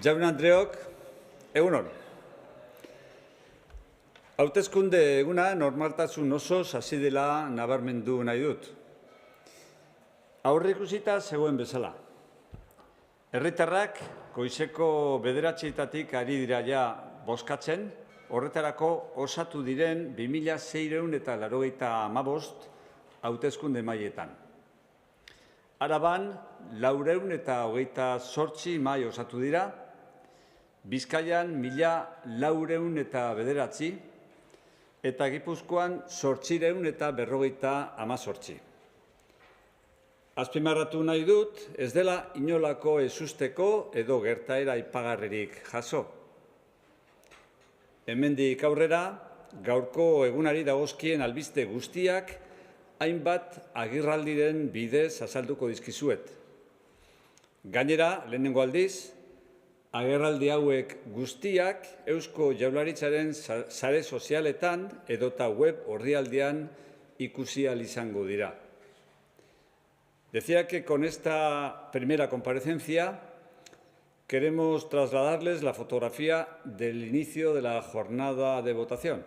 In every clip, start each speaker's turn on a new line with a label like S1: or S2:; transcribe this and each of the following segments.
S1: Jaun Andreok, egunon. Hauteskunde eguna normaltasun osoz hasi dela nabarmendu nahi dut. Aurreikusita zegoen bezala. Herritarrak goizeko 9:00 ari dira ja bozkatzen, horretarako osatu diren 2685 hauteskunde mailetan. Araban 428 mahai osatu dira, Bizkaian 1409 eta Gipuzkoan 858. Azpimarratu nahi dut, ez dela inolako ezusteko edo gertaera aipagarririk jaso. Hemendik aurrera, gaurko egunari dagozkien albiste guztiak hainbat agerraldiren bidez azalduko dizkizuet. Gainera, lehenengo aldiz, agerraldi hauek guztiak Eusko Jaurlaritzaren sare sozialetan edota web orrialdean ikusi ahal izango dira. Decía que con esta primera comparecencia queremos trasladarles la fotografía del inicio de la jornada de votación.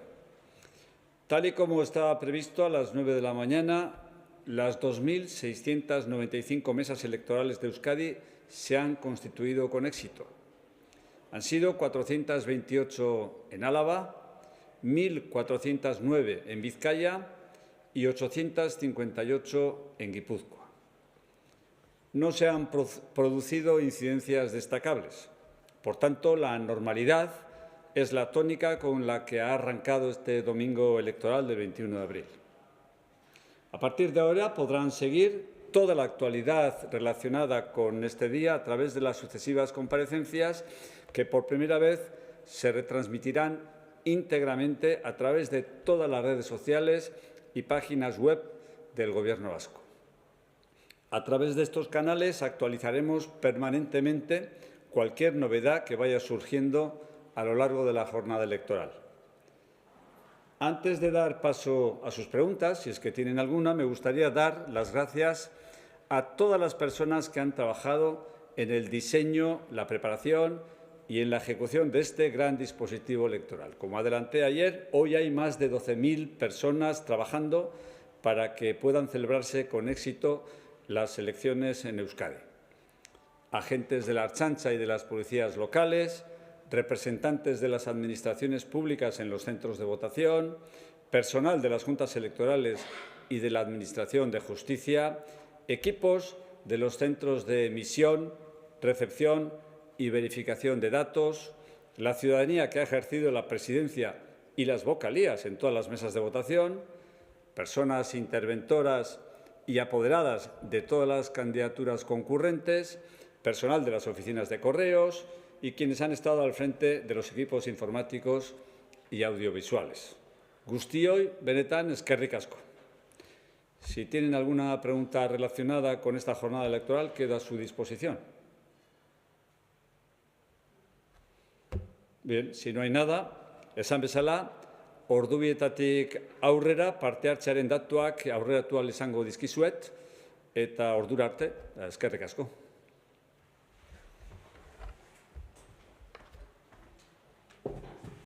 S1: Tal y como estaba previsto, a las 9 de la mañana, las 2.695 mesas electorales de Euskadi se han constituido con éxito. Han sido 428 en Álava, 1.409 en Vizcaya y 858 en Guipúzcoa. No se han producido incidencias destacables. Por tanto, la normalidad es la tónica con la que ha arrancado este domingo electoral del 21 de abril. A partir de ahora podrán seguir toda la actualidad relacionada con este día a través de las sucesivas comparecencias que por primera vez se retransmitirán íntegramente a través de todas las redes sociales y páginas web del Gobierno vasco. A través de estos canales actualizaremos permanentemente cualquier novedad que vaya surgiendo a lo largo de la jornada electoral. Antes de dar paso a sus preguntas, si es que tienen alguna, me gustaría dar las gracias a todas las personas que han trabajado en el diseño, la preparación y en la ejecución de este gran dispositivo electoral. Como adelanté ayer, hoy hay más de 12.000 personas trabajando para que puedan celebrarse con éxito las elecciones en Euskadi. Agentes de la Ertzaintza y de las policías locales, representantes de las administraciones públicas en los centros de votación, personal de las juntas electorales y de la Administración de Justicia, equipos de los centros de emisión, recepción y verificación de datos, la ciudadanía que ha ejercido la presidencia y las vocalías en todas las mesas de votación, personas interventoras y apoderadas de todas las candidaturas concurrentes, personal de las oficinas de correos y quienes han estado al frente de los equipos informáticos y audiovisuales. Guztioi, benetan, eskerrik asko. Si tienen alguna pregunta relacionada con esta jornada electoral, quedo a su disposición. Bien, si no hay nada, esan bezala, ordubietatik aurrera parte hartzearen datuak aurreratu ahal izango dizkizuet eta ordura arte, eskerrik asko.